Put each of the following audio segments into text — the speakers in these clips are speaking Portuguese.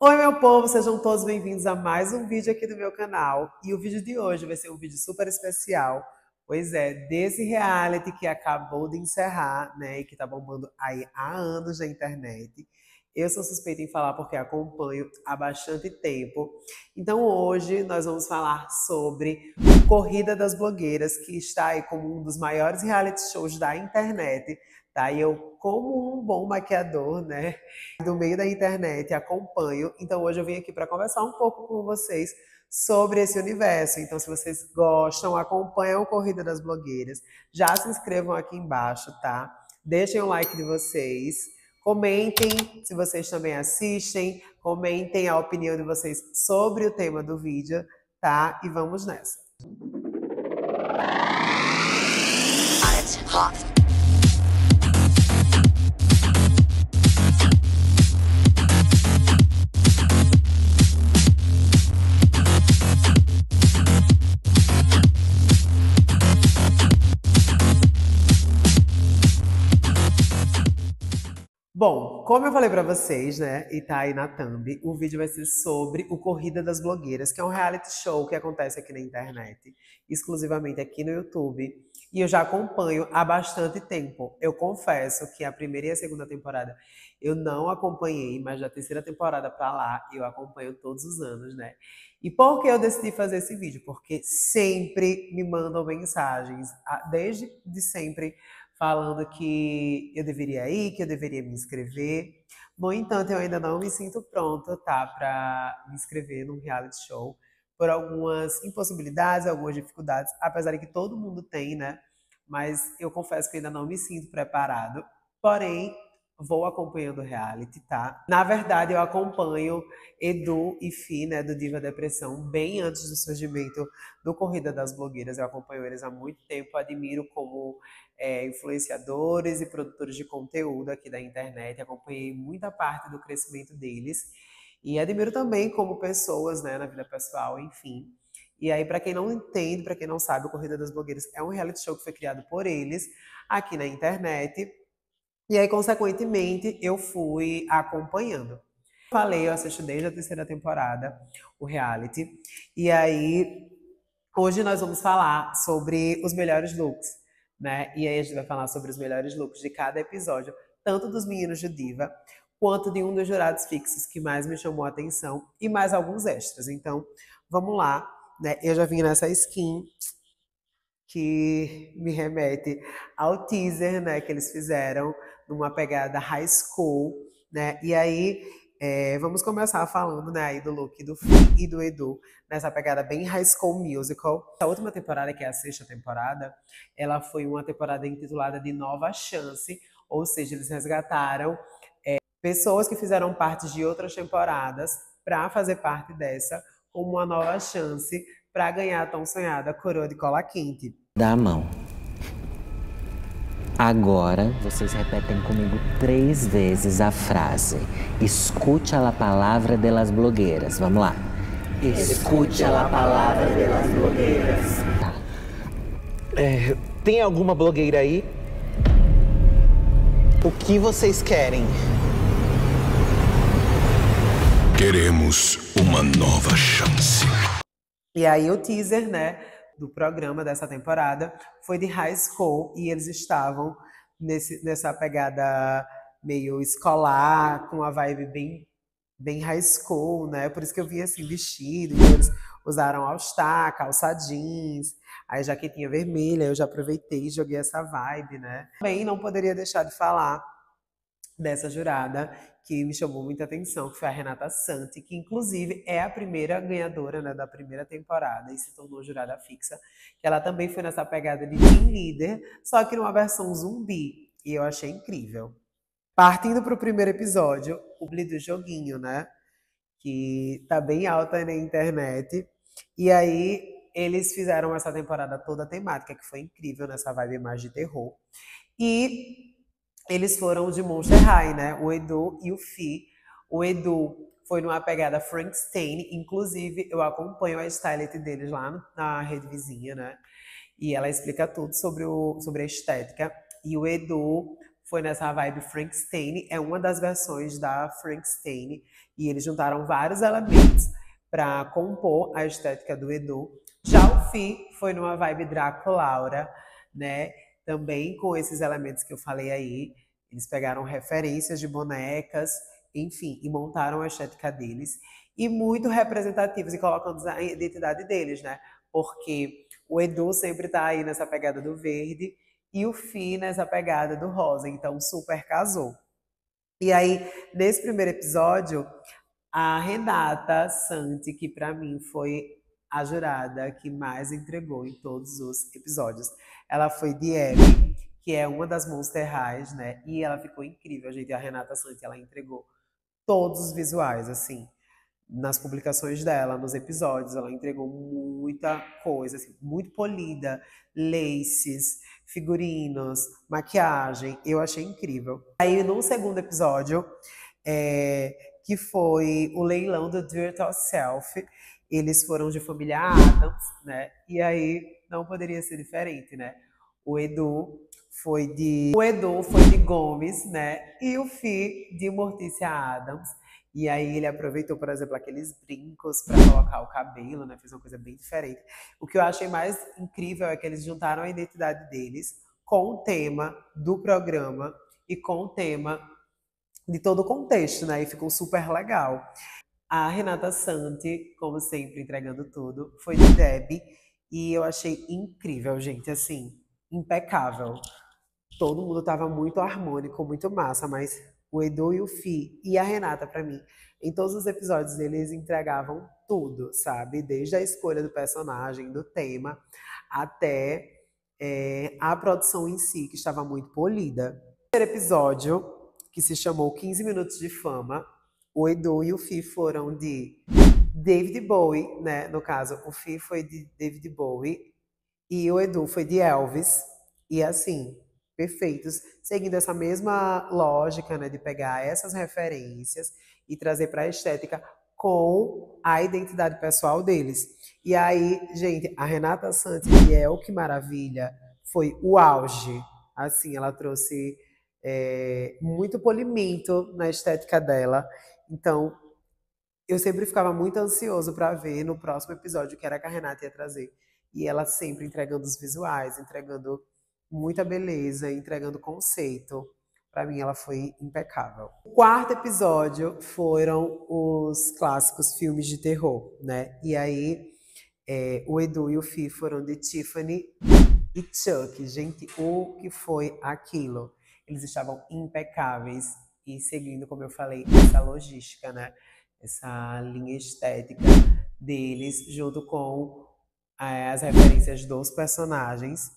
Oi, meu povo, sejam todos bem-vindos a mais um vídeo aqui do meu canal. E o vídeo de hoje vai ser um vídeo super especial, pois é, desse reality que acabou de encerrar, né, e que tá bombando aí há anos na internet. Eu sou suspeita em falar porque acompanho há bastante tempo. Então hoje nós vamos falar sobre Corrida das Blogueiras, que está aí como um dos maiores reality shows da internet. Tá? E eu, como um bom maquiador, né, do meio da internet, acompanho. Então hoje eu vim aqui para conversar um pouco com vocês sobre esse universo. Então, se vocês gostam, acompanham a Corrida das Blogueiras, já se inscrevam aqui embaixo, tá? Deixem o like de vocês. Comentem se vocês também assistem. Comentem a opinião de vocês sobre o tema do vídeo, tá? E vamos nessa. It's hot. Bom, como eu falei pra vocês, né, e tá aí na thumb, o vídeo vai ser sobre o Corrida das Blogueiras, que é um reality show que acontece aqui na internet, exclusivamente aqui no YouTube, e eu já acompanho há bastante tempo. Eu confesso que a primeira e a segunda temporada eu não acompanhei, mas da terceira temporada pra lá eu acompanho todos os anos, né? E por que eu decidi fazer esse vídeo? Porque sempre me mandam mensagens, desde de sempre, falando que eu deveria ir, que eu deveria me inscrever. No entanto, eu ainda não me sinto pronta, tá, para me inscrever num reality show por algumas impossibilidades, algumas dificuldades, apesar de que todo mundo tem, né? Mas eu confesso que ainda não me sinto preparado. Porém, vou acompanhando o reality, tá? Na verdade, eu acompanho Edu e Fi, né, do Diva Depressão, bem antes do surgimento do Corrida das Blogueiras. Eu acompanho eles há muito tempo, admiro como influenciadores e produtores de conteúdo aqui da internet. Acompanhei muita parte do crescimento deles e admiro também como pessoas, né, na vida pessoal, enfim. E aí, para quem não entende, para quem não sabe, o Corrida das Blogueiras é um reality show que foi criado por eles aqui na internet. E aí, consequentemente, eu fui acompanhando. Falei, eu assisto desde a terceira temporada o reality. E aí, hoje nós vamos falar sobre os melhores looks, né? E aí a gente vai falar sobre os melhores looks de cada episódio, tanto dos meninos de Diva, quanto de um dos jurados fixos que mais me chamou a atenção, e mais alguns extras. Então, vamos lá, né? Eu já vim nessa skin que me remete ao teaser, né, que eles fizeram numa pegada high school, né? E aí vamos começar falando, né, aí do look do Fi e do Edu nessa pegada bem high school musical. A última temporada, que é a sexta temporada, ela foi uma temporada intitulada de Nova Chance, ou seja, eles resgataram pessoas que fizeram parte de outras temporadas para fazer parte dessa como uma nova chance para ganhar a tão sonhada coroa de cola quente. Dá a mão. Agora vocês repetem comigo 3 vezes a frase. Escute a palavra de las blogueiras. Vamos lá. Escute a palavra de las blogueiras. Tá. Tem alguma blogueira aí? O que vocês querem? Queremos uma nova chance. E aí o teaser, né, do programa dessa temporada foi de high school e eles estavam nessa pegada meio escolar, com uma vibe bem high school, né? Por isso que eu vim assim vestido, e eles usaram all-star, calça jeans, aí jaquetinha vermelha, eu já aproveitei e joguei essa vibe, né? Também não poderia deixar de falar dessa jurada que me chamou muita atenção, que foi a Renata Santi, que inclusive é a primeira ganhadora, né, da primeira temporada e se tornou jurada fixa, que ela também foi nessa pegada de team leader, só que numa versão zumbi, e eu achei incrível. Partindo para o primeiro episódio, o publi do joguinho, né, que tá bem alta aí na internet, e aí eles fizeram essa temporada toda temática, que foi incrível, nessa vibe mais de terror, e eles foram de Monster High, né? O Edu e o Fi. O Edu foi numa pegada Frankenstein, inclusive eu acompanho a stylist deles lá na rede vizinha, né? E ela explica tudo sobre a estética. E o Edu foi nessa vibe Frankenstein, é uma das versões da Frankenstein, e eles juntaram vários elementos para compor a estética do Edu. Já o Fi foi numa vibe Draco Laura, né? Também com esses elementos que eu falei aí. Eles pegaram referências de bonecas, enfim, e montaram a estética deles. E muito representativos e colocando a identidade deles, né? Porque o Edu sempre tá aí nessa pegada do verde e o Fi nessa pegada do rosa. Então, super casou. E aí, nesse primeiro episódio, a Renata Santi, que pra mim foi a jurada que mais entregou em todos os episódios. Ela foi de Abby, que é uma das Monster Highs, né? E ela ficou incrível, gente. A Renata Santi, ela entregou todos os visuais, assim, nas publicações dela, nos episódios. Ela entregou muita coisa, assim, muito polida, laces, figurinos, maquiagem. Eu achei incrível. Aí, no segundo episódio, que foi o leilão do Do It Yourself, eles foram de família Adams, né? E aí não poderia ser diferente, né? O Edu foi de Gomes, né? E o Fi de Mortícia Adams. E aí ele aproveitou, por exemplo, aqueles brincos para colocar o cabelo, né? Fez uma coisa bem diferente. O que eu achei mais incrível é que eles juntaram a identidade deles com o tema do programa e com o tema de todo o contexto, né? E ficou super legal. A Renata Santi, como sempre, entregando tudo, foi de Debbie. E eu achei incrível, gente, assim, impecável. Todo mundo tava muito harmônico, muito massa, mas o Edu e o Fi e a Renata, pra mim, em todos os episódios eles entregavam tudo, sabe? Desde a escolha do personagem, do tema, até a produção em si, que estava muito polida. O primeiro episódio, que se chamou 15 Minutos de Fama, o Edu e o Fi foram de David Bowie, né? No caso, o Fi foi de David Bowie e o Edu foi de Elvis. E assim, perfeitos, seguindo essa mesma lógica, né, de pegar essas referências e trazer para a estética com a identidade pessoal deles. E aí, gente, a Renata Santi, que é o Que Maravilha, foi o auge. Assim, ela trouxe muito polimento na estética dela. Então, eu sempre ficava muito ansioso para ver no próximo episódio o que era que a Renata ia trazer. E ela sempre entregando os visuais, entregando muita beleza, entregando conceito. Para mim, ela foi impecável. O quarto episódio foram os clássicos filmes de terror, né? E aí, o Edu e o Fi foram de Tiffany e Chuck. Gente, o que foi aquilo? Eles estavam impecáveis e seguindo, como eu falei, essa logística, né? Essa linha estética deles, junto com as referências dos personagens.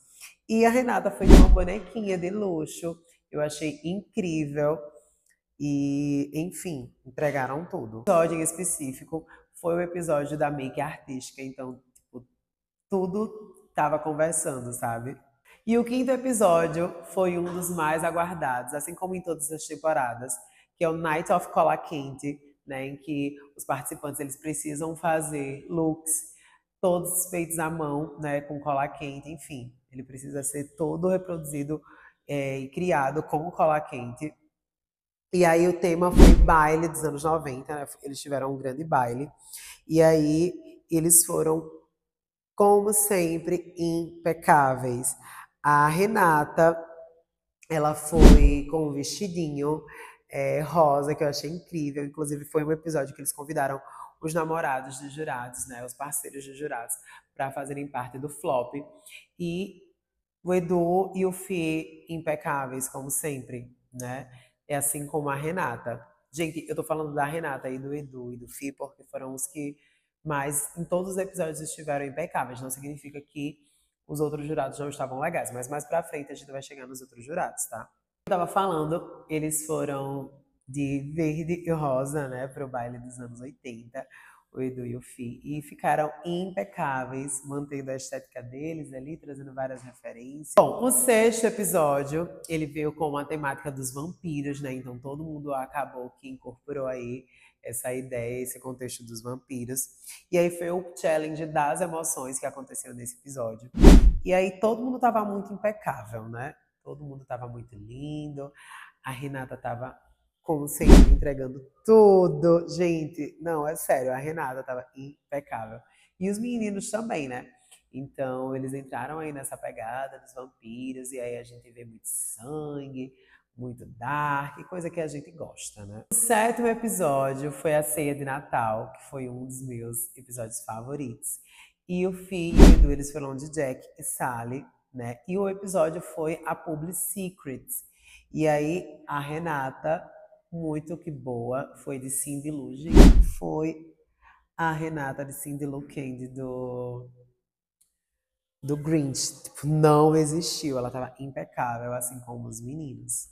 E a Renata foi uma bonequinha de luxo. Eu achei incrível. E, enfim, entregaram tudo. O episódio em específico foi o episódio da make artística. Então, tipo, tudo tava conversando, sabe? E o quinto episódio foi um dos mais aguardados, assim como em todas as temporadas, que é o Night of Cola Quente, né, em que os participantes eles precisam fazer looks todos feitos à mão, né, com cola quente, enfim. Ele precisa ser todo reproduzido e criado com cola quente. E aí o tema foi baile dos anos 90, né? Eles tiveram um grande baile. E aí eles foram, como sempre, impecáveis. A Renata, ela foi com um vestidinho rosa, que eu achei incrível. Inclusive, foi um episódio que eles convidaram os namorados dos jurados, né, os parceiros dos jurados, para fazerem parte do flop. E o Edu e o Fi impecáveis, como sempre, né? É assim como a Renata. Gente, eu tô falando da Renata e do Edu e do Fi, porque foram os que mais, em todos os episódios, estiveram impecáveis. Não significa que os outros jurados não estavam legais, mas mais pra frente a gente vai chegar nos outros jurados, tá? Eu tava falando, eles foram de verde e rosa, né, pro baile dos anos 80, o Edu e o Fi, e ficaram impecáveis, mantendo a estética deles ali, trazendo várias referências. Bom, o sexto episódio, ele veio com a temática dos vampiros, né, então todo mundo acabou que incorporou aí essa ideia, esse contexto dos vampiros. E aí foi o challenge das emoções que aconteceu nesse episódio. E aí todo mundo tava muito impecável, né? Todo mundo tava muito lindo. A Renata tava, como sempre, entregando tudo. Gente, não, é sério, a Renata tava impecável. E os meninos também, né? Então, eles entraram aí nessa pegada dos vampiros, e aí a gente vê muito sangue, muito dark, coisa que a gente gosta, né? O sétimo episódio foi a ceia de Natal, que foi um dos meus episódios favoritos. E o Fih e o Edu, eles foram de Jack e Sally, né? E o episódio foi a Public Secrets. E aí a Renata, muito que boa, foi de Cindy Lou. Gente, foi a Renata de Cindy Lou Candy do Grinch. Tipo, não existiu. Ela tava impecável, assim como os meninos.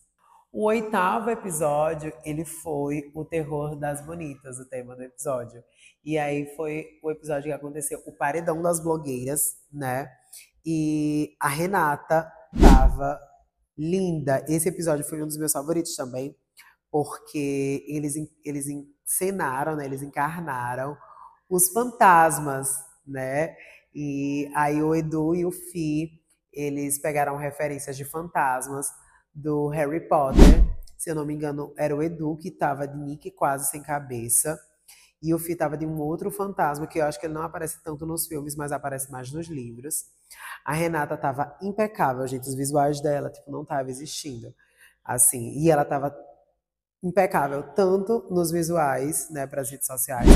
O oitavo episódio, ele foi o terror das bonitas, o tema do episódio. E aí foi o episódio que aconteceu o paredão das blogueiras, né? E a Renata tava linda. Esse episódio foi um dos meus favoritos também, porque eles encenaram, né? Eles encarnaram os fantasmas, né? E aí o Edu e o Fih, eles pegaram referências de fantasmas do Harry Potter. Se eu não me engano, era o Edu que tava de Nick quase sem cabeça. E o Fih tava de um outro fantasma, que eu acho que ele não aparece tanto nos filmes, mas aparece mais nos livros. A Renata tava impecável, gente. Os visuais dela, tipo, não tava existindo. Assim, e ela tava impecável, tanto nos visuais, né, para as redes sociais,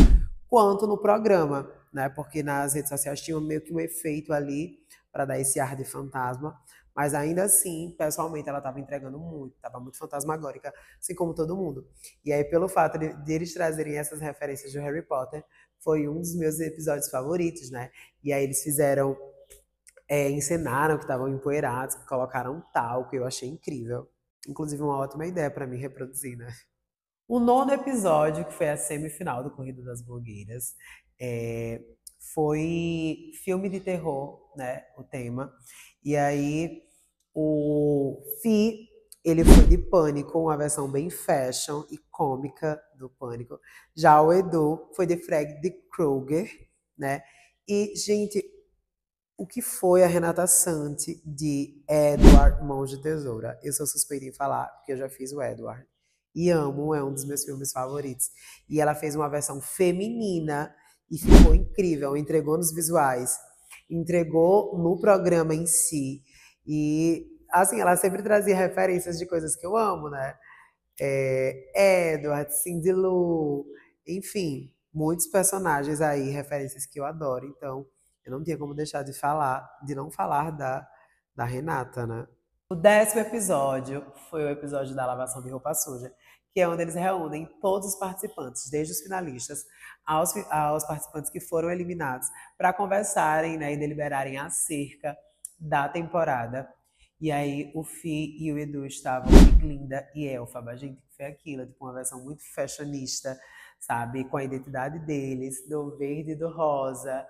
quanto no programa, né? Porque nas redes sociais tinha meio que um efeito ali para dar esse ar de fantasma. Mas ainda assim, pessoalmente, ela estava entregando muito, estava muito fantasmagórica, assim como todo mundo. E aí, pelo fato de eles trazerem essas referências do Harry Potter, foi um dos meus episódios favoritos, né? E aí eles fizeram, encenaram que estavam empoeirados, colocaram talco, eu achei incrível. Inclusive, uma ótima ideia para mim reproduzir, né? O nono episódio, que foi a semifinal do Corrida das Blogueiras, é, foi filme de terror, né? O tema. E aí, o Fi, ele foi de Pânico, uma versão bem fashion e cômica do Pânico. Já o Edu foi de Fred Krueger, né? E, gente, o que foi a Renata Santi de Edward Mãos de Tesoura? Eu sou suspeita em falar, porque eu já fiz o Edward. E amo, é um dos meus filmes favoritos. E ela fez uma versão feminina e ficou incrível. Entregou nos visuais, entregou no programa em si. E, assim, ela sempre trazia referências de coisas que eu amo, né? Edward, Cindy Lou, enfim, muitos personagens aí, referências que eu adoro. Então, eu não tinha como deixar de falar, de não falar da Renata, né? O décimo episódio foi o episódio da lavação de roupa suja, que é onde eles reúnem todos os participantes, desde os finalistas aos participantes que foram eliminados, para conversarem, né, e deliberarem acerca da temporada. E aí o Fi e o Edu estavam de Glinda e Elphaba. Gente, que foi aquilo, tipo, uma versão muito fashionista, sabe? Com a identidade deles, do verde e do rosa,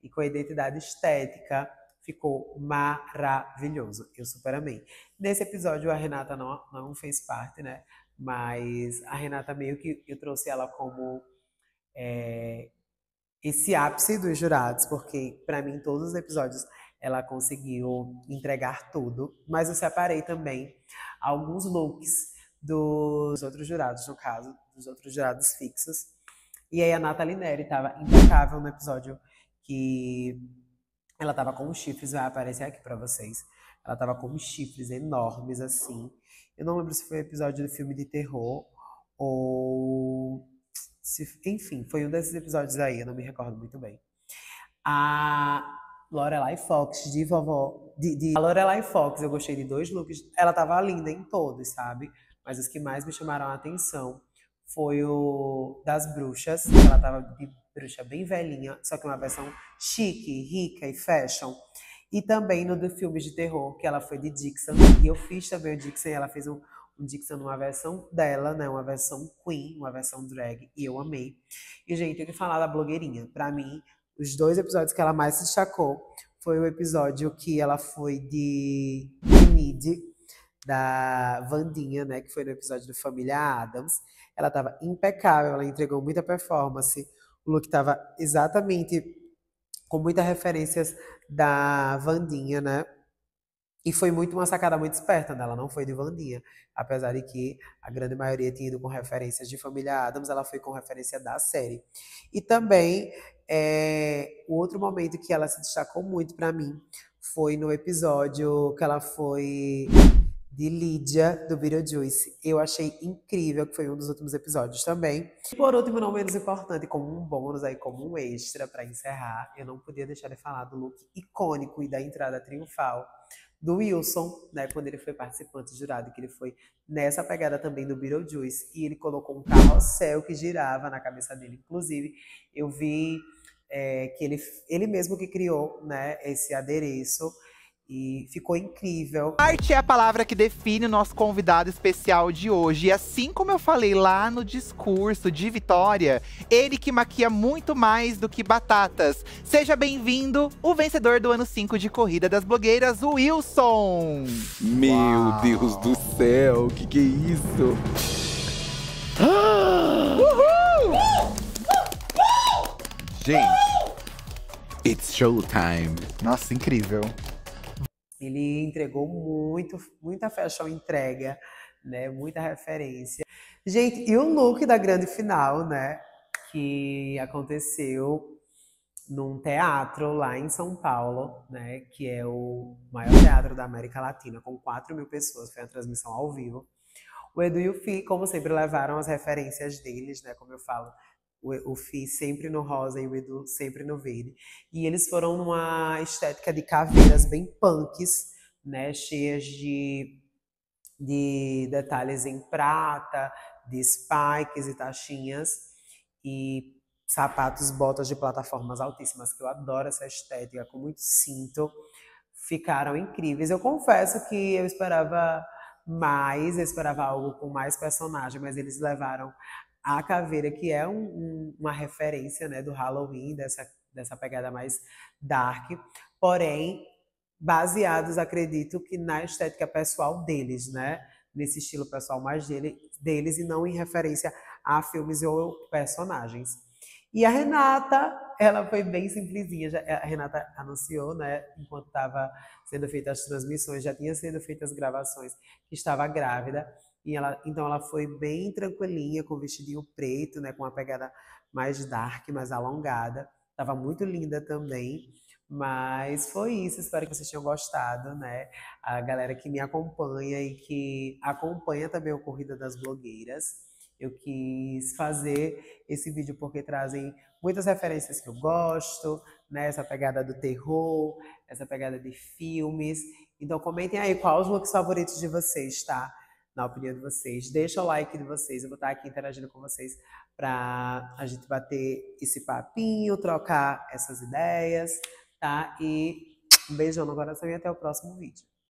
e com a identidade estética. Ficou maravilhoso. Eu super amei. Nesse episódio, a Renata não fez parte, né? Mas a Renata meio que eu trouxe ela como esse ápice dos jurados, porque para mim todos os episódios ela conseguiu entregar tudo, mas eu separei também alguns looks dos outros jurados, no caso, dos outros jurados fixos. E aí a Nathalie Neri estava impecável no episódio que ela estava com os chifres, vai aparecer aqui para vocês. Ela estava com uns chifres enormes assim. Eu não lembro se foi um episódio do filme de terror ou enfim, foi um desses episódios aí, eu não me recordo muito bem. A Lorelai Fox, de vovó. A Lorelai Fox, eu gostei de dois looks. Ela tava linda em todos, sabe? Mas os que mais me chamaram a atenção foi o das bruxas. Ela tava de bruxa bem velhinha, só que uma versão chique, rica e fashion. E também no do filmes de terror, que ela foi de Dixon. E eu fiz também o Dixon, ela fez um Dixon numa versão dela, né? Uma versão queen, uma versão drag. E eu amei. E, gente, tem que falar da blogueirinha. Pra mim, os dois episódios que ela mais se destacou foi o episódio que ela foi de Enid, da Wandinha, né? Que foi no episódio do Família Addams. Ela tava impecável, ela entregou muita performance. O look tava exatamente com muitas referências da Wandinha, né? E foi muito uma sacada muito esperta dela, não foi de Wandinha. Apesar de que a grande maioria tinha ido com referências de Família Addams, ela foi com referência da série. E também, o outro momento que ela se destacou muito pra mim foi no episódio que ela foi de Lídia, do Beetlejuice. Eu achei incrível, que foi um dos últimos episódios também. E por último, não menos importante, como um bônus aí, como um extra pra encerrar, eu não podia deixar de falar do look icônico e da entrada triunfal do Wilson, né, quando ele foi participante jurado, que ele foi nessa pegada também do Beetlejuice, e ele colocou um carrossel que girava na cabeça dele. Inclusive, eu vi que ele mesmo que criou, né, esse adereço, e ficou incrível. Arte é a palavra que define o nosso convidado especial de hoje. E assim como eu falei lá no discurso de Vitória, ele que maquia muito mais do que batatas. Seja bem-vindo, o vencedor do ano 5 de Corrida das Blogueiras, o Wilson! Meu Deus do céu, que é isso? Gente, it's showtime. Nossa, incrível. Ele entregou muita fashion entrega, né? Muita referência. Gente, e o look da grande final, né? Que aconteceu num teatro lá em São Paulo, né? Que é o maior teatro da América Latina, com 4.000 pessoas. Foi uma transmissão ao vivo. O Edu e o Fih, como sempre, levaram as referências deles, né? Como eu falo, o Fih sempre no rosa e o Edu sempre no verde. E eles foram numa estética de caveiras bem punks, né? Cheias de detalhes em prata, de spikes e taxinhas. E sapatos, botas de plataformas altíssimas, que eu adoro essa estética, com muito cinto. Ficaram incríveis. Eu confesso que eu esperava mais, eu esperava algo com mais personagem, mas eles levaram a caveira, que é uma referência, né, do Halloween, dessa pegada mais dark, porém, baseados, acredito que na estética pessoal deles, né? Nesse estilo pessoal mais deles e não em referência a filmes ou personagens. E a Renata, ela foi bem simplesinha. A Renata anunciou, né, enquanto estava sendo feitas as transmissões, já tinha sido feitas as gravações, que estava grávida. Então ela foi bem tranquilinha, com o vestidinho preto, né, com uma pegada mais dark, mais alongada. Tava muito linda também. Mas foi isso, espero que vocês tenham gostado, né? A galera que me acompanha e que acompanha também o Corrida das Blogueiras. Eu quis fazer esse vídeo porque trazem muitas referências que eu gosto, né? Essa pegada do terror, essa pegada de filmes. Então comentem aí quais os looks favoritos de vocês, tá? Na opinião de vocês. Deixa o like de vocês, eu vou estar aqui interagindo com vocês para a gente bater esse papinho, trocar essas ideias, tá? E um beijão no coração e até o próximo vídeo.